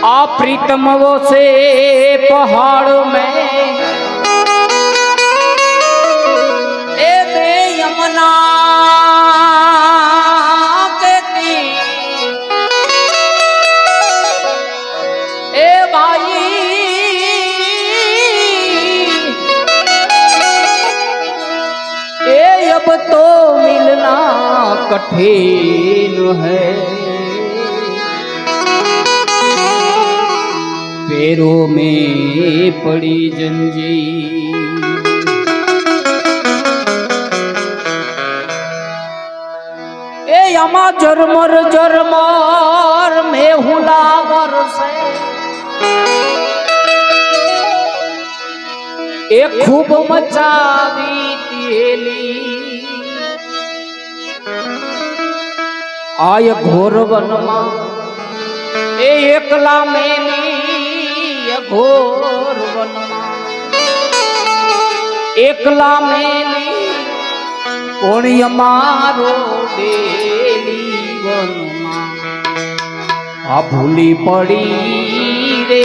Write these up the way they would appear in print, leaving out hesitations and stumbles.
आ प्रीतम वो से पहाड़ में ए दे यमुना कहती ए भाई ए अब तो मिलना कठिन है पैरों में पड़ी जंजीर ए यमा जरमर जरमर में हुलावर से ए खूब मचावी तेली आय घोर वनमा ए एकला मेली घोर वनमा एकला मेली कोण मारो बेली वनमा आ भूली पड़ी रे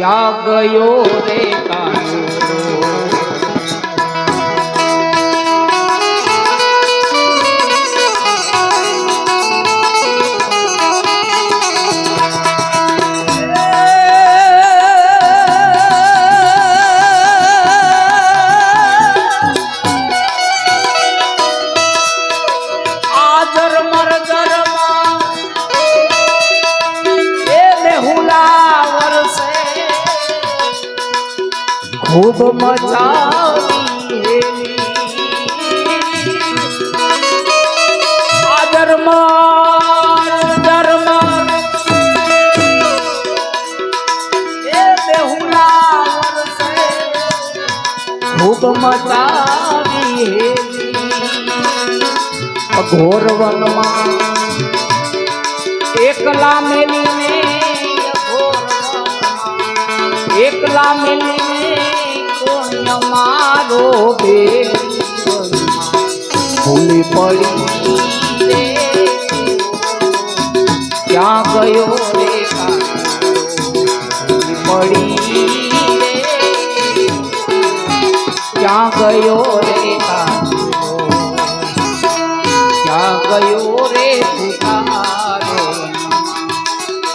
या गयो रे कायो खूब मचावी हेली आदरमार दरमार ए बेहुलावर से खूब मचावी हेली घोर वनमा एकला मेली में घोर वनमा एकला मेली मारो भूली पड़ी रे क्या गयो रे भूली पड़ी रे क्या गयो रे क्या गयो रे भूतारो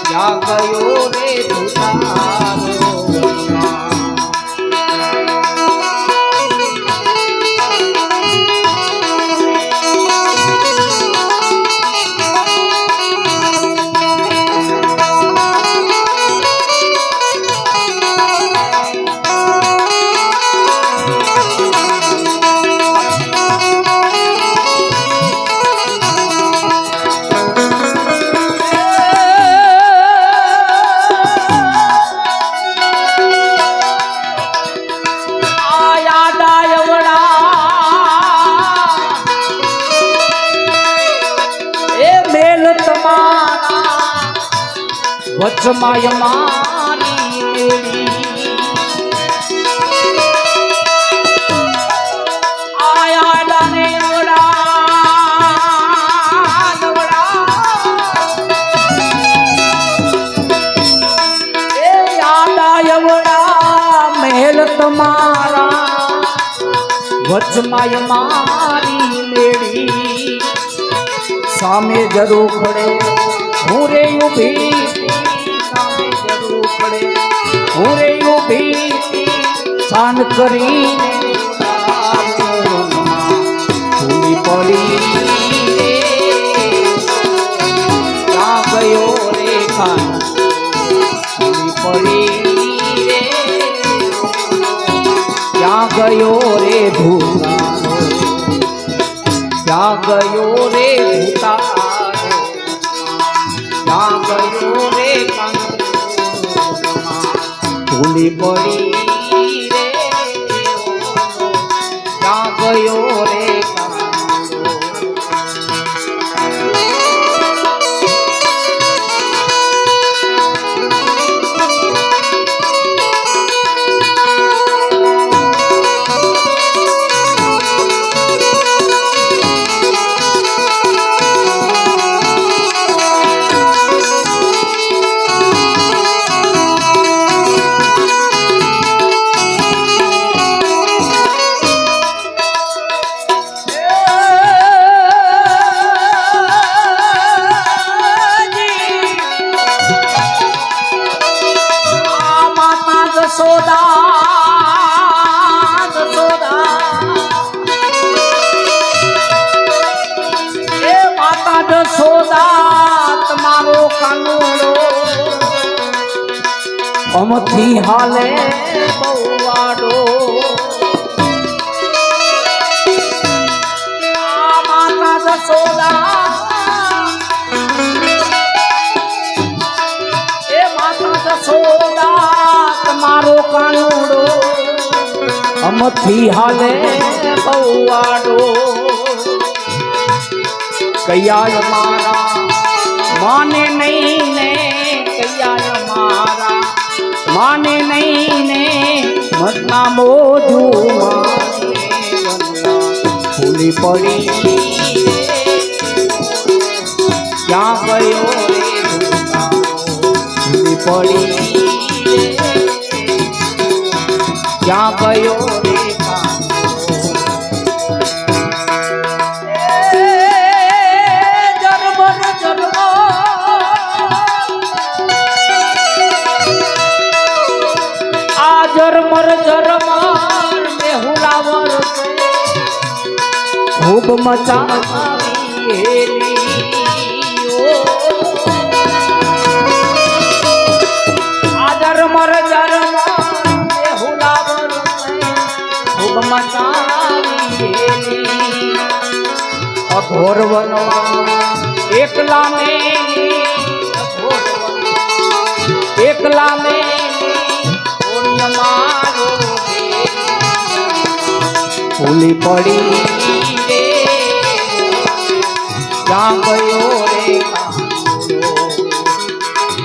क्या गयो रे भूतारो वचमाय मारी मेरी आया डाने उड़ा उड़ा ए आदा उड़ा महल तुम्हारा वचमाय मारी मेरी सामे जरूर खड़े हूँ रे उभी पूरे उभी शान करीने भूली पड़ी रे क्या गयो रे खान भूली पड़ी रे क्या गयो रे भूतारो क्या गयो रे भूतारो क्या गयो रे भूली पड़ी रे क्या गयो रे અમથી હાલે બહુવાડો માતા જસોદા એ માતા જસોદા તમારો કાનુડો અમથી હાલે બહુવાડો કૈયા મારા માને નહીં ને કૈયા મારા માને નહીં ને મતના મોઢું ભૂલી પડી ક્યાં ગયો રે ભૂલી પડી ક્યાં ગયો રે જરમર જરમર મેહુલાવર ખૂબ મચાવી આ જરમર જરમર મેહુલાવર ખૂબ મચાવી અઘોર વનવા એકલા મેલી એકલા મેલી ભૂલી પડી રે ક્યાં ગયો રે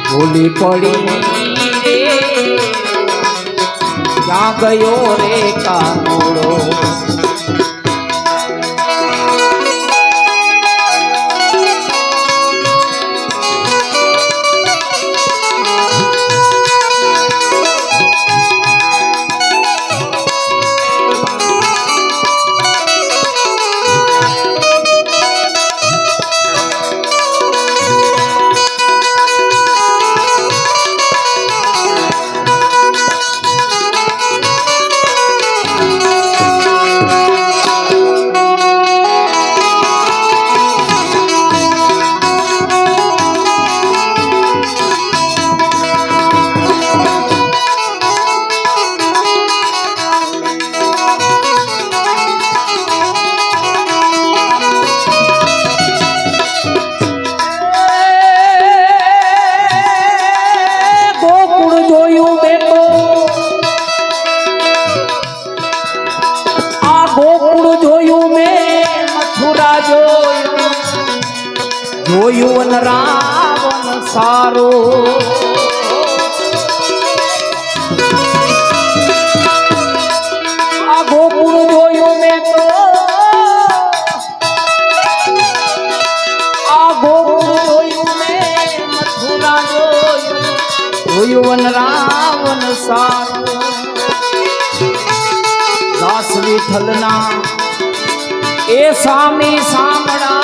ભૂલી પડી રે ક્યાં ગયો રે કાનુડો જોયું રાવણ સારો આ ગોકુળ જોયું મેં તો આ ગોકુળ જોયું મેં મથુરા જોયું રાવણ સારો દાસ વિઠ્ઠલના એ સ્વામી સાંભળા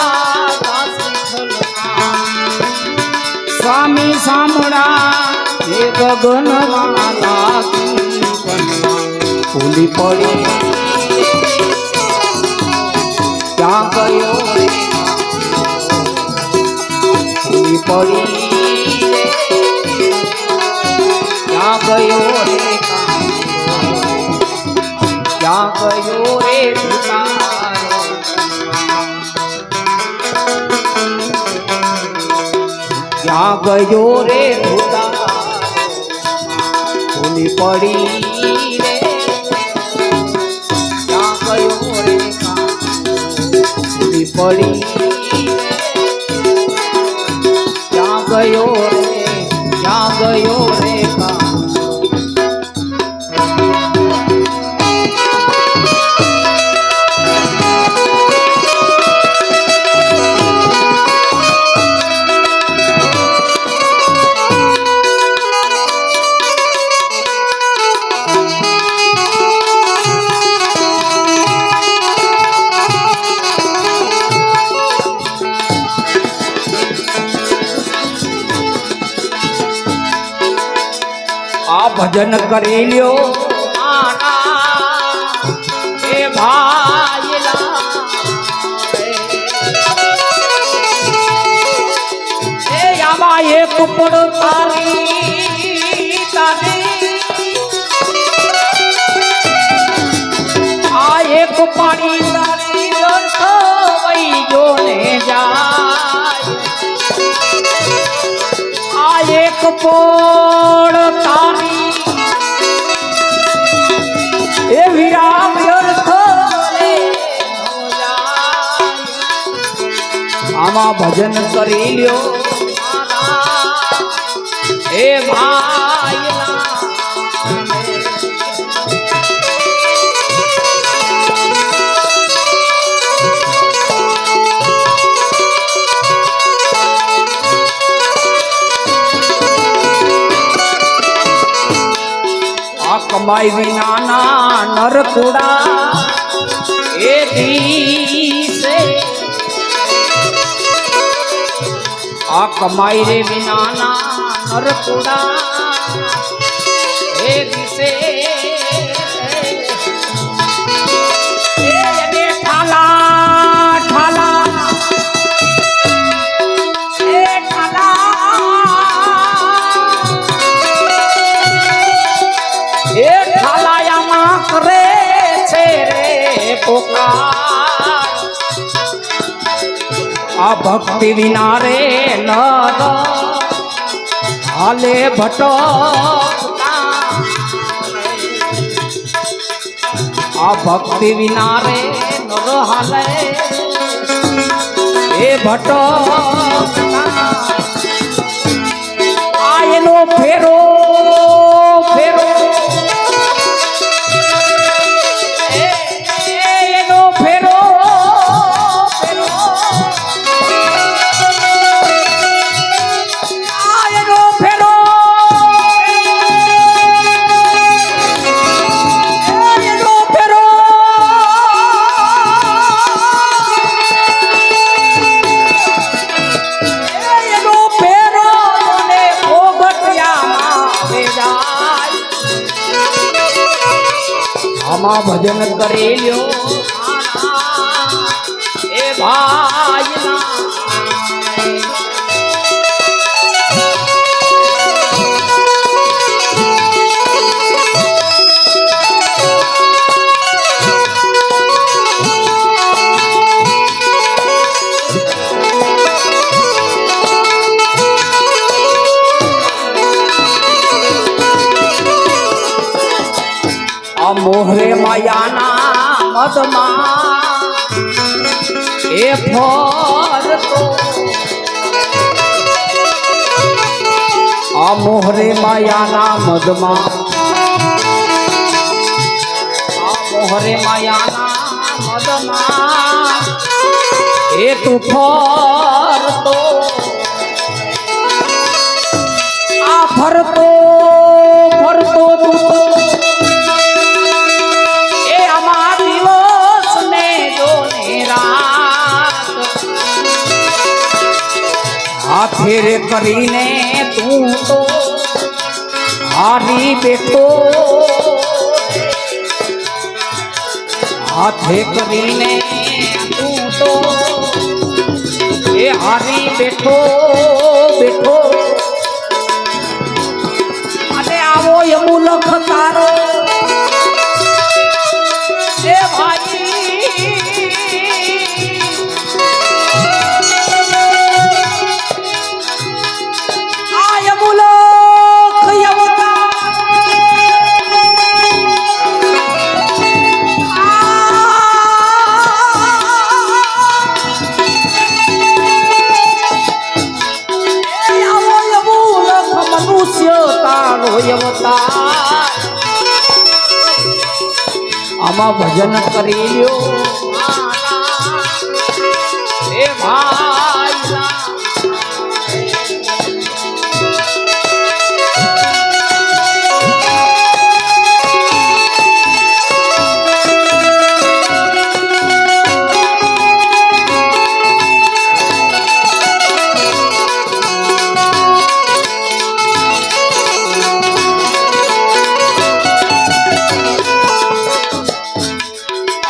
સ્વામી સાંભળા એ ગગનમાં લાગી ભૂલી પડી ક્યાં ગયો રે ભૂલી પડી ક્યાં ગયો રે ક્યાં ગયો રે ક્યાં ગયો રે ભૂલી પડી રે ક્યાં ગયો રે ભૂલી પડી ક્યાં ગયો રે ક્યાં ગયો રે ભજન કરી લ્યો આના એ ભાઈલા એ આમાં એક પડ તારી તારી પોળ તારી એ વિરામ વ્યર્થ આમાં ભજન કરી લ્યો એ ભાઈ કમાઈ વિનાના નરકુડા એ દીસે આ કમાઈ રે વિનાના નરકુડા એ દિશે આ ભક્તિ વિના રે નર હાલે ભટકતા આ ભક્તિ વિના રે નર હાલે એ ભટકતા આ એનો ફેરો ફેરો એનો ફેરો આમાં ભજન કરી લ્યો એ ભાઈ મોહરે માયાના મદમાં એ ફરતો આ મોહરે માયાના મદમાં આ મોહરે માયાના મદમાં એ તું ફરતો આ ફરતો ફરતો તું ફેરે કરીને તું તો હારી બેઠો હાથે કરીને તું તો એ હારી બેઠો બેઠો અને આવો યમુલખ તારો એ ભાઈ આમાં ભજન કરી લ્યો એ ભાઈ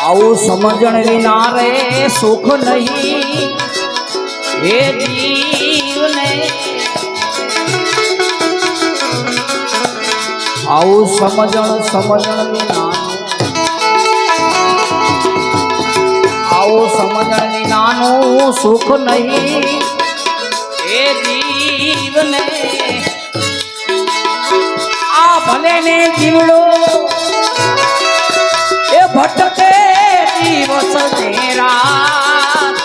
આવું સમજણ વિના રે સુખ નહીં હે જીવને આવું સમજણ વિના આવું સમજણ વિનાનું સુખ નહીં હે જીવને ને જીવડો એ ભટકે દિવસ ને રાત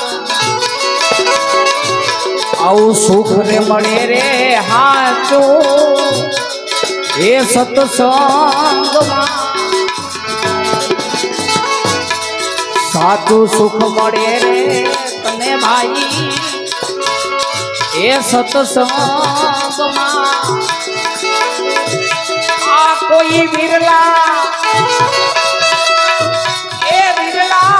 આવું સુખ રે મળે રે હાચો એ સત્સંગમાં સાચું સુખ મળે રે તને ભાઈ એ સત્સંગમાં આ કોઈ વિરલા એ વિરલા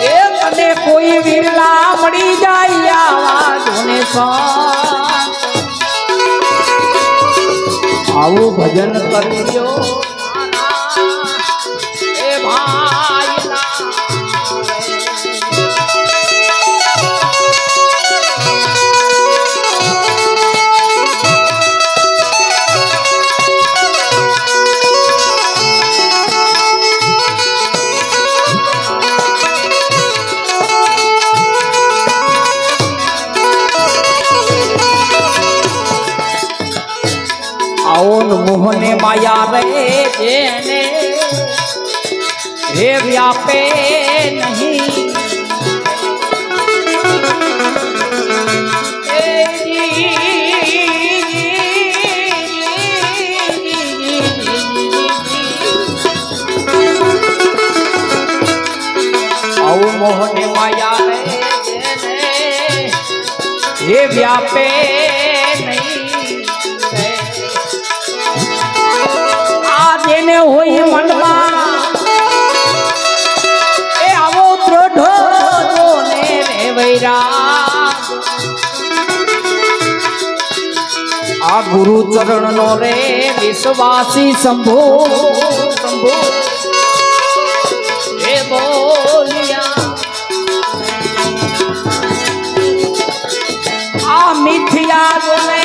એ તને કોઈ વિરલા મળી જાય આવા જોને આવું ભજન કરજો એ ભાઈ મોહને માયા રે જેને હે વ્યાપે નહીં આવું મોહને માયા રે જેને હે વ્યાપે જેને હોય મનમાં એ આવો દ્રઢ જોને રે વૈરાગ આ ગુરુ ચરણ નો રે વિશ્વાસી શંભો શંભો હે બોલિયા આ મિથ્યા જોને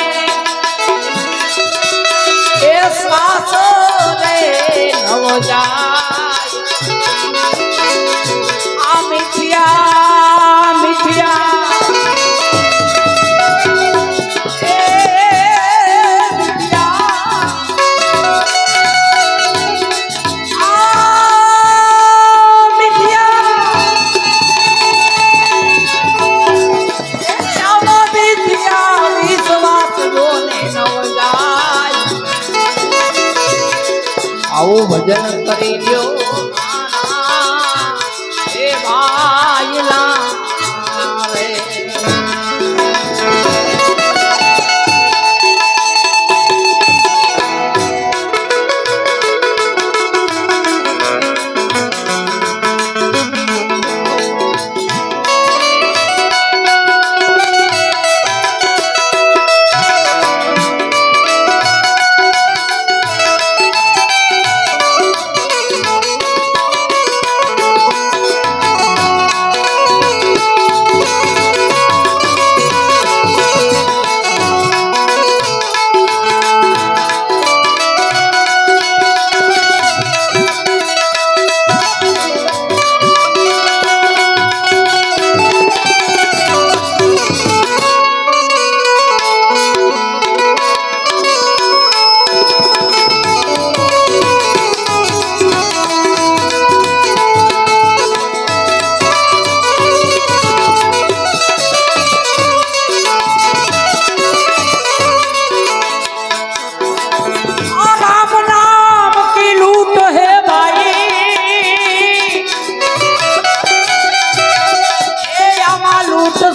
એ શ્વાસ નવ જાય આ મિથ્યા મિથ્યા એ મિથ્યા આ મિથ્યા આવો મિથ્યા વિશ્વાસ જોને નવ જાય આવું ભજન કરી લ્યો એ ભાઈલા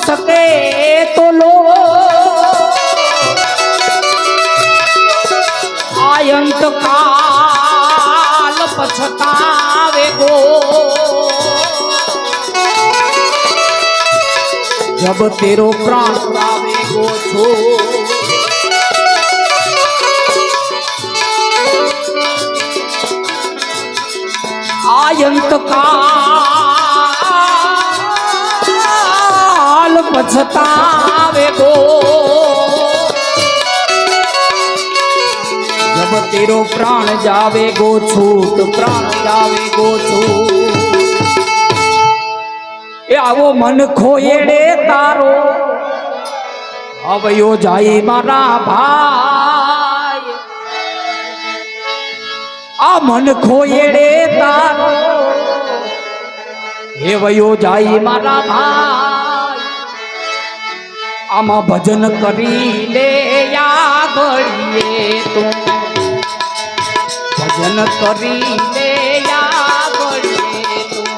सके तो लो आयंत काल पछतावे गो जब तेरो प्राण जावे गो छो आयंत काल पछतावे गो जब तेरो प्राण जावे गो छूट प्राण जावे गो छूट ए आवो मन खोएड़े तारो અવયો જાય મારા ભાઈ આ મન ખોયડે તારો હે વયો જાય મારા ભાઈ આમાં ભજન કરી લે આગળીએ તું ભજન કરી લે આગળીએ તું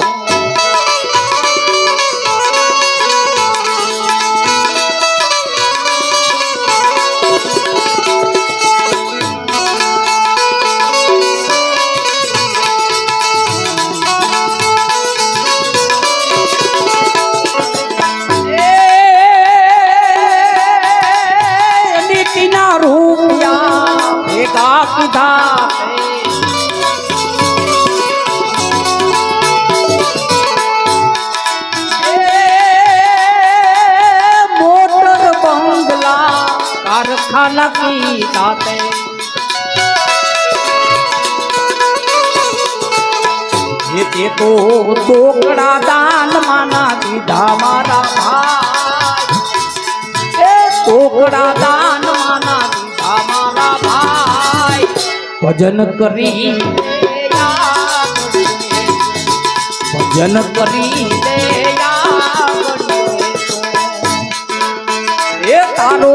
मोटर बंगला कारखाना की दाते ये तो टोकड़ा दान माना दीधा मारा भाई टोकड़ा दान माना दीधा मारा भाई भजन करी भजन करी ले तारो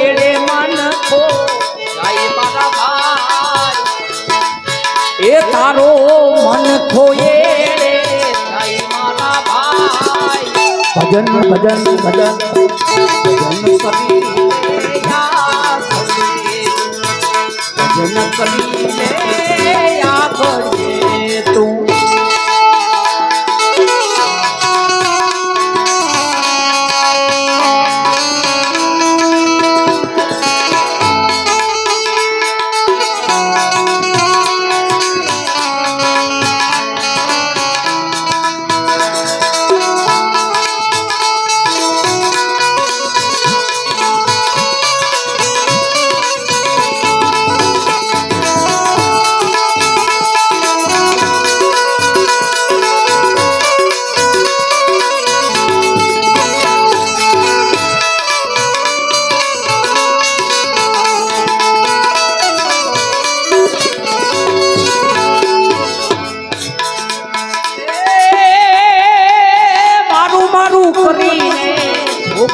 एड़े मन खो जाए मारा भाई ए तारो मन खोए जाए मारा भाई भजन भजन भजन भजन करी भजन करी ले આગળીએ તું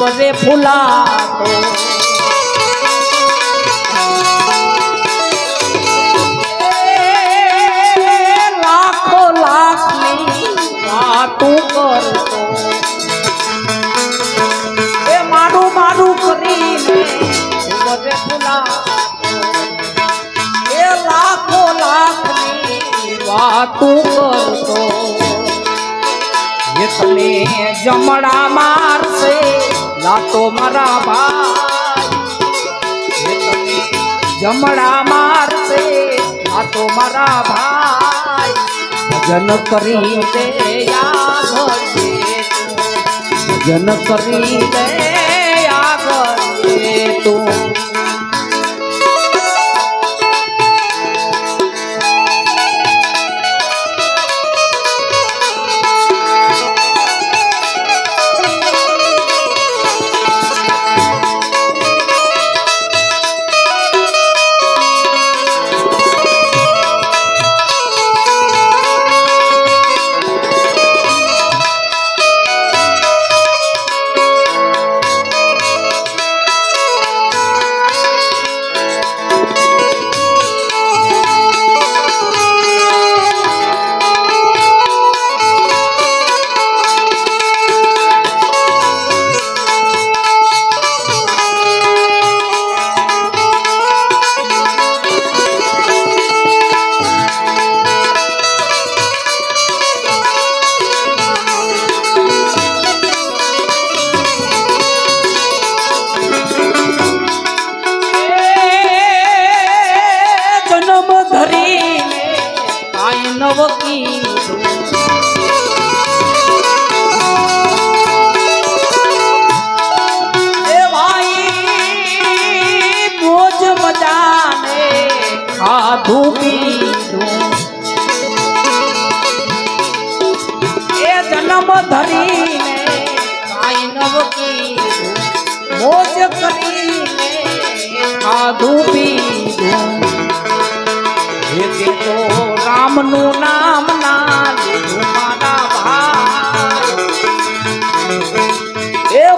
बरे फूला तो लाखों लाख बातों करतो ए मारू मारू करीने बरे फूला ए लाखों लाख बातों करतो ये तने जमड़ा मार से लातो मारा भाई जमड़ा मार से लातो मारा भाई भजन करी दे भजन करी दे આગળીએ તું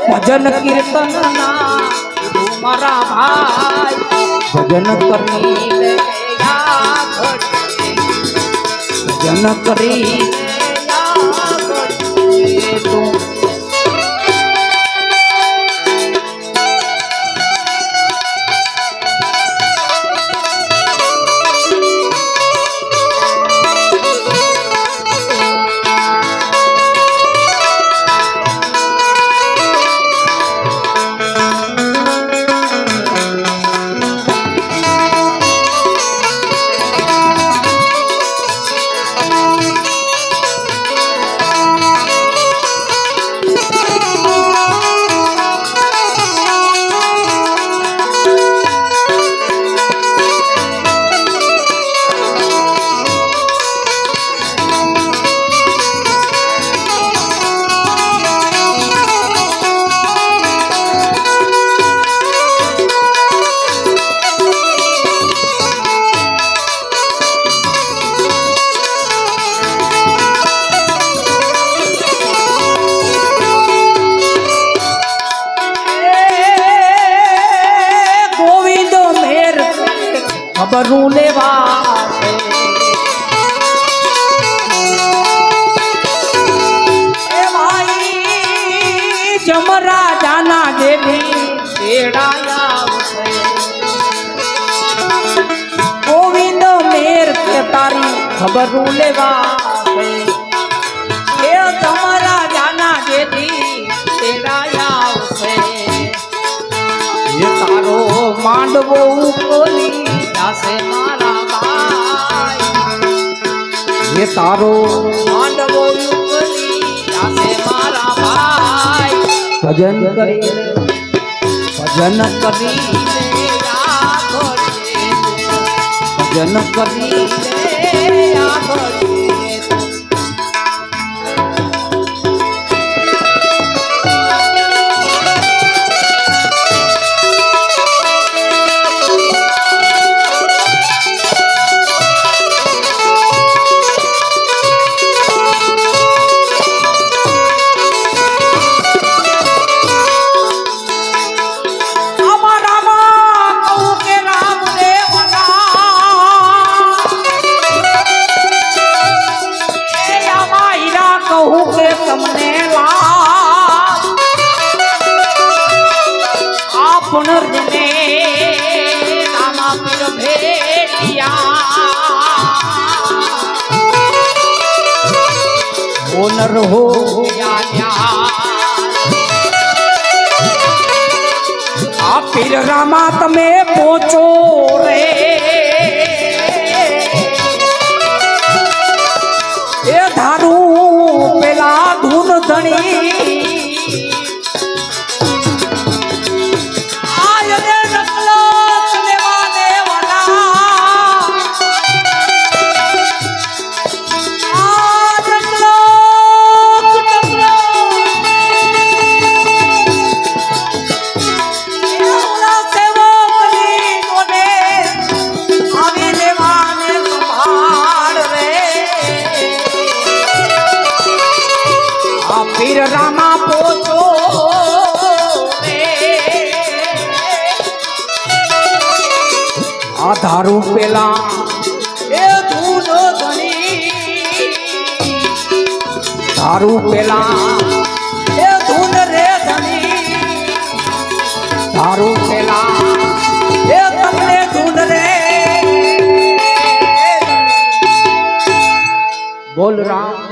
ભજન કીર્તન ના મારા ભાઈ ભજન કરી લે ભજન કરી તું ખબરું લેવા એ ભાઈ જમરા જાના દેવી તેડાયા ગોવિંદ મેર કે તારી ખબરું લેવા એ તમારા જાના દેવી તેડાયા એ તારો માંડવો ઉકોલી દાસે મારા ભાઈ એ તારો માંડવો ઉકલી દાસે મારા ભાઈ ભજન કરી ભજન કરી ભજન કરી પુનર્જને રામા પીર ભેટિયા ઓનર હો આ પીર રામા તમે પહોંચો રે એ ધારું પેલા ધૂન ધણી પીર રામા પોચો આ ધારું પેલા એ ધૂન ધણી ધારું પેલા એ ધૂન રે ધણી ધારું પેલા એ તમને ધૂન રે બોલ રામ